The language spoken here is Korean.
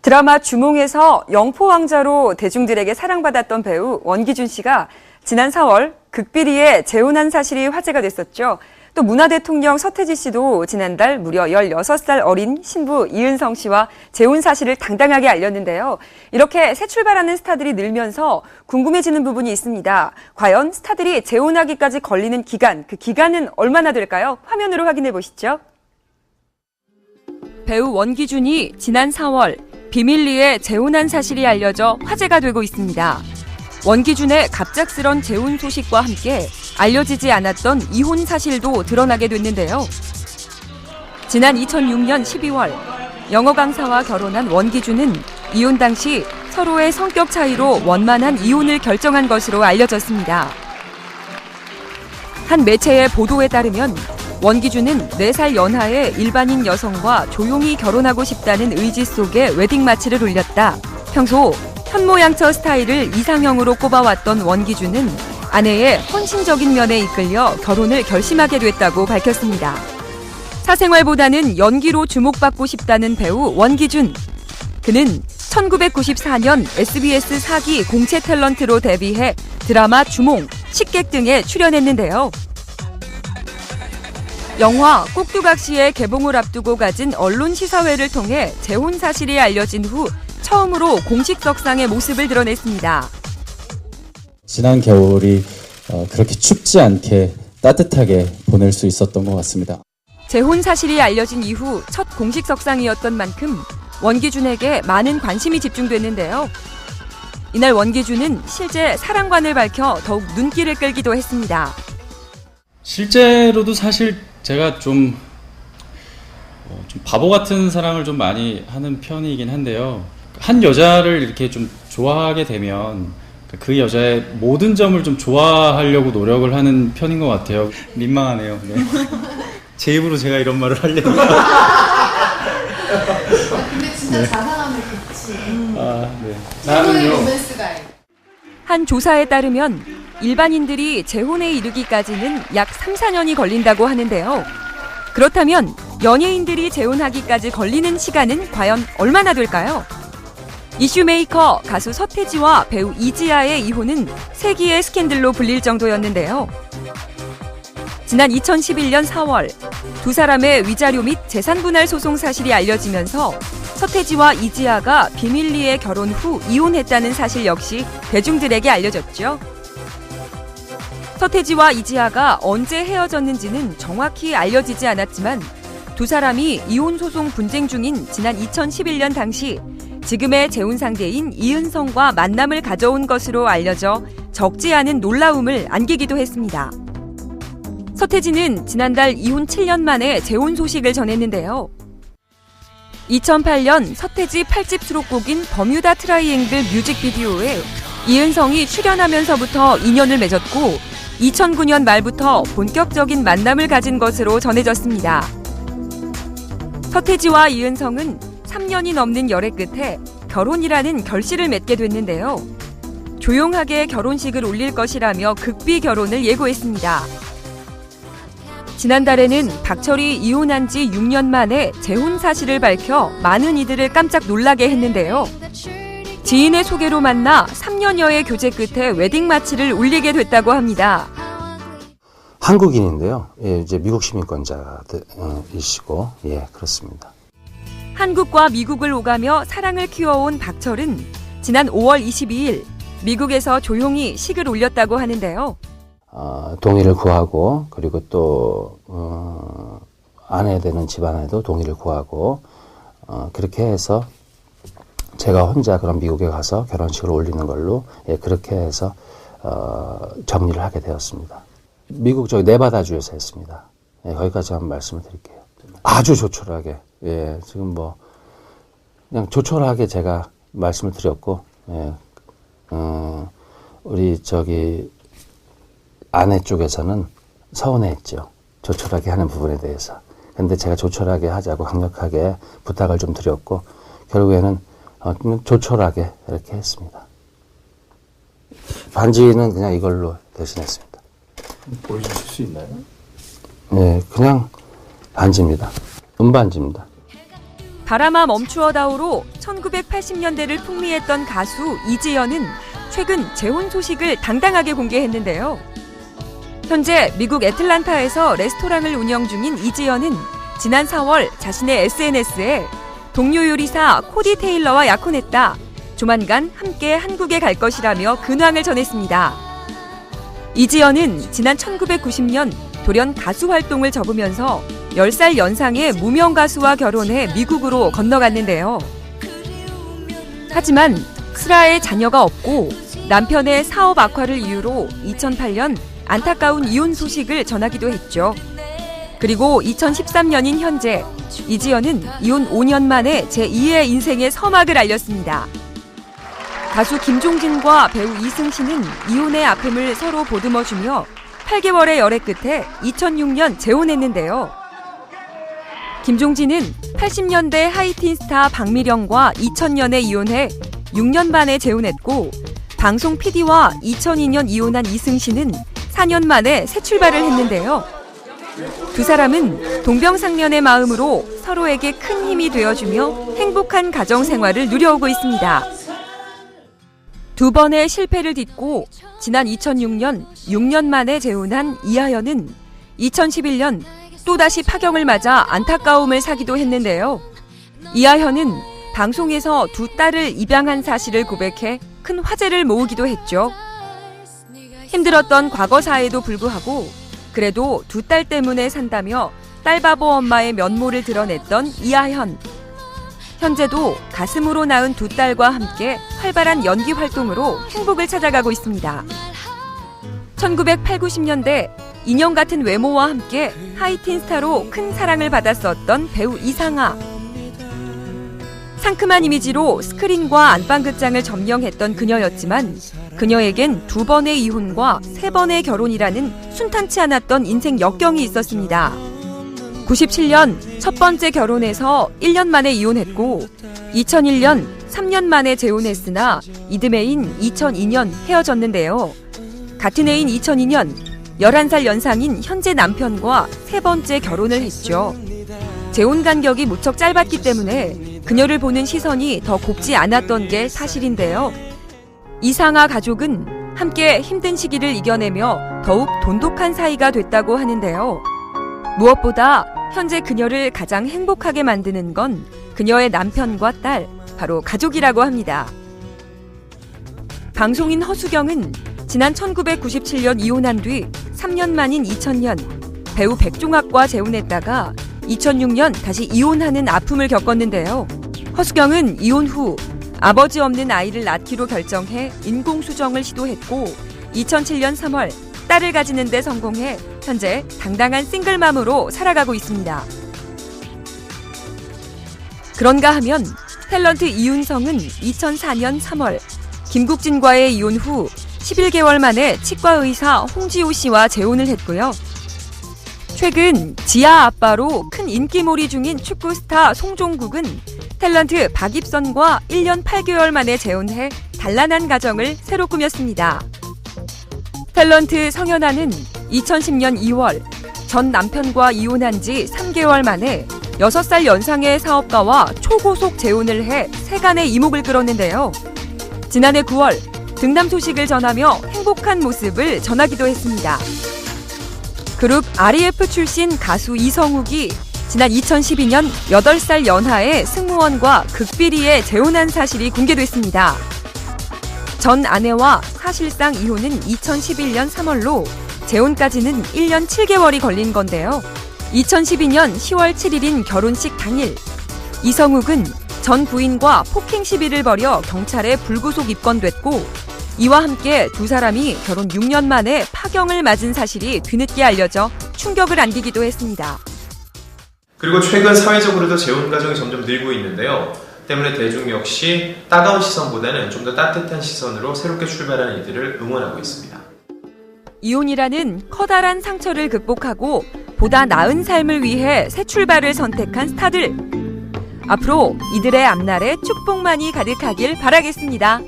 드라마 주몽에서 영포왕자로 대중들에게 사랑받았던 배우 원기준 씨가 지난 4월 극비리에 재혼한 사실이 화제가 됐었죠. 또 문화대통령 서태지 씨도 지난달 무려 16살 어린 신부 이은성 씨와 재혼 사실을 당당하게 알렸는데요. 이렇게 새 출발하는 스타들이 늘면서 궁금해지는 부분이 있습니다. 과연 스타들이 재혼하기까지 걸리는 기간, 그 기간은 얼마나 될까요? 화면으로 확인해 보시죠. 배우 원기준이 지난 4월 비밀리에 재혼한 사실이 알려져 화제가 되고 있습니다. 원기준의 갑작스런 재혼 소식과 함께 알려지지 않았던 이혼 사실도 드러나게 됐는데요. 지난 2006년 12월 영어 강사와 결혼한 원기준은 이혼 당시 서로의 성격 차이로 원만한 이혼을 결정한 것으로 알려졌습니다. 한 매체의 보도에 따르면 원기준은 4살 연하의 일반인 여성과 조용히 결혼하고 싶다는 의지 속에 웨딩마치를 올렸다. 평소 현모양처 스타일을 이상형으로 꼽아왔던 원기준은 아내의 헌신적인 면에 이끌려 결혼을 결심하게 됐다고 밝혔습니다. 사생활보다는 연기로 주목받고 싶다는 배우 원기준. 그는 1994년 SBS 4기 공채 탤런트로 데뷔해 드라마 주몽, 식객 등에 출연했는데요. 영화 꼭두각시의 개봉을 앞두고 가진 언론 시사회를 통해 재혼 사실이 알려진 후 처음으로 공식 석상의 모습을 드러냈습니다. 지난 겨울이 그렇게 춥지 않게 따뜻하게 보낼 수 있었던 것 같습니다. 재혼 사실이 알려진 이후 첫 공식 석상이었던 만큼 원기준에게 많은 관심이 집중됐는데요. 이날 원기준은 실제 사랑관을 밝혀 더욱 눈길을 끌기도 했습니다. 실제로도 사실 제가 좀 바보 같은 사랑을 좀 많이 하는 편이긴 한데요. 한 여자를 이렇게 좀 좋아하게 되면 그 여자의 모든 점을 좀 좋아하려고 노력을 하는 편인 것 같아요. 민망하네요. 네. 제 입으로 제가 이런 말을 하려니까. 근데 진짜 네. 자상함을 그치. 네. 최고의 로맨스 가이. 한 조사에 따르면 일반인들이 재혼에 이르기까지는 약 3, 4년이 걸린다고 하는데요. 그렇다면 연예인들이 재혼하기까지 걸리는 시간은 과연 얼마나 될까요? 이슈메이커 가수 서태지와 배우 이지아의 이혼은 세기의 스캔들로 불릴 정도였는데요. 지난 2011년 4월 두 사람의 위자료 및 재산 분할 소송 사실이 알려지면서 서태지와 이지아가 비밀리에 결혼 후 이혼했다는 사실 역시 대중들에게 알려졌죠. 서태지와 이지아가 언제 헤어졌는지는 정확히 알려지지 않았지만 두 사람이 이혼 소송 분쟁 중인 지난 2011년 당시 지금의 재혼 상대인 이은성과 만남을 가져온 것으로 알려져 적지 않은 놀라움을 안기기도 했습니다. 서태지는 지난달 이혼 7년 만에 재혼 소식을 전했는데요. 2008년 서태지 8집 수록곡인 버뮤다 트라이앵글 뮤직비디오에 이은성이 출연하면서부터 인연을 맺었고 2009년 말부터 본격적인 만남을 가진 것으로 전해졌습니다. 서태지와 이은성은 3년이 넘는 열애 끝에 결혼이라는 결실을 맺게 됐는데요. 조용하게 결혼식을 올릴 것이라며 극비 결혼을 예고했습니다. 지난달에는 박철이 이혼한 지 6년 만에 재혼 사실을 밝혀 많은 이들을 깜짝 놀라게 했는데요. 지인의 소개로 만나 3년여의 교제 끝에 웨딩 마치를 올리게 됐다고 합니다. 한국인인데요. 예, 이제 미국 시민권자이시고, 예, 그렇습니다. 한국과 미국을 오가며 사랑을 키워온 박철은 지난 5월 22일 미국에서 조용히 식을 올렸다고 하는데요. 동의를 구하고, 그리고 또, 아내 되는 집안에도 동의를 구하고, 그렇게 해서 제가 혼자 그런 미국에 가서 결혼식을 올리는 걸로, 예, 그렇게 해서, 정리를 하게 되었습니다. 미국 저기 네바다주에서 했습니다. 예, 거기까지만 말씀을 드릴게요. 아주 조촐하게, 예, 지금 뭐, 그냥 조촐하게 제가 말씀을 드렸고, 예, 우리 저기, 아내 쪽에서는 서운해했죠. 조촐하게 하는 부분에 대해서. 근데 제가 조촐하게 하자고 강력하게 부탁을 좀 드렸고, 결국에는 조촐하게 이렇게 했습니다. 반지는 그냥 이걸로 대신했습니다. 보여주실 수 있나요? 네, 그냥 반지입니다. 은반지입니다. 바람아 멈추어다오로 1980년대를 풍미했던 가수 이지연은 최근 재혼 소식을 당당하게 공개했는데요. 현재 미국 애틀란타에서 레스토랑을 운영 중인 이지연은 지난 4월 자신의 SNS에 동료 요리사 코디 테일러와 약혼했다. 조만간 함께 한국에 갈 것이라며 근황을 전했습니다. 이지연은 지난 1990년 돌연 가수 활동을 접으면서 10살 연상의 무명 가수와 결혼해 미국으로 건너갔는데요. 하지만 슬아의 자녀가 없고 남편의 사업 악화를 이유로 2008년 안타까운 이혼 소식을 전하기도 했죠. 그리고 2013년인 현재 이지연은 이혼 5년 만에 제2의 인생의 서막을 알렸습니다. 가수 김종진과 배우 이승신은 이혼의 아픔을 서로 보듬어주며 8개월의 열애 끝에 2006년 재혼했는데요. 김종진은 80년대 하이틴 스타 박미령과 2000년에 이혼해 6년 만에 재혼했고 방송 PD와 2002년 이혼한 이승신은 4년 만에 새 출발을 했는데요. 두 사람은 동병상련의 마음으로 서로에게 큰 힘이 되어주며 행복한 가정 생활을 누려오고 있습니다. 두 번의 실패를 딛고 지난 2006년 6년 만에 재혼한 이하연은 2011년 또다시 파경을 맞아 안타까움을 사기도 했는데요. 이하연은 방송에서 두 딸을 입양한 사실을 고백해 큰 화제를 모으기도 했죠. 힘들었던 과거사에도 불구하고 그래도 두 딸 때문에 산다며 딸바보 엄마의 면모를 드러냈던 이하연. 현재도 가슴으로 낳은 두 딸과 함께 활발한 연기 활동으로 행복을 찾아가고 있습니다. 1980, 90년대 인형 같은 외모와 함께 하이틴 스타로 큰 사랑을 받았었던 배우 이상아. 상큼한 이미지로 스크린과 안방극장을 점령했던 그녀였지만 그녀에겐 2번의 이혼과 3번의 결혼이라는 순탄치 않았던 인생 역경이 있었습니다. 97년 첫 번째 결혼에서 1년 만에 이혼했고 2001년 3년 만에 재혼했으나 이듬해인 2002년 헤어졌는데요. 같은 해인 2002년 11살 연상인 현재 남편과 세 번째 결혼을 했죠. 재혼 간격이 무척 짧았기 때문에 그녀를 보는 시선이 더 곱지 않았던 게 사실인데요. 이상아 가족은 함께 힘든 시기를 이겨내며 더욱 돈독한 사이가 됐다고 하는데요. 무엇보다 현재 그녀를 가장 행복하게 만드는 건 그녀의 남편과 딸, 바로 가족이라고 합니다. 방송인 허수경은 지난 1997년 이혼한 뒤 3년 만인 2000년 배우 백종학과 재혼했다가 2006년 다시 이혼하는 아픔을 겪었는데요. 허수경은 이혼 후 아버지 없는 아이를 낳기로 결정해 인공수정을 시도했고 2007년 3월 딸을 가지는 데 성공해 현재 당당한 싱글맘으로 살아가고 있습니다. 그런가 하면 탤런트 이윤성은 2004년 3월 김국진과의 이혼 후 11개월 만에 치과의사 홍지호 씨와 재혼을 했고요. 최근 지아 아빠로 큰 인기몰이 중인 축구 스타 송종국은 탤런트 박입선과 1년 8개월 만에 재혼해 단란한 가정을 새로 꾸몄습니다. 탤런트 성현아는 2010년 2월 전 남편과 이혼한 지 3개월 만에 6살 연상의 사업가와 초고속 재혼을 해 세간의 이목을 끌었는데요. 지난해 9월 등남 소식을 전하며 행복한 모습을 전하기도 했습니다. 그룹 REF 출신 가수 이성욱이 지난 2012년 8살 연하의 승무원과 극비리에 재혼한 사실이 공개됐습니다. 전 아내와 사실상 이혼은 2011년 3월로 재혼까지는 1년 7개월이 걸린 건데요. 2012년 10월 7일인 결혼식 당일 이성욱은 전 부인과 폭행 시비를 벌여 경찰에 불구속 입건됐고 이와 함께 두 사람이 결혼 6년 만에 파경을 맞은 사실이 뒤늦게 알려져 충격을 안기기도 했습니다. 그리고 최근 사회적으로도 재혼 가정이 점점 늘고 있는데요. 때문에 대중 역시 따가운 시선보다는 좀 더 따뜻한 시선으로 새롭게 출발하는 이들을 응원하고 있습니다. 이혼이라는 커다란 상처를 극복하고 보다 나은 삶을 위해 새 출발을 선택한 스타들. 앞으로 이들의 앞날에 축복만이 가득하길 바라겠습니다.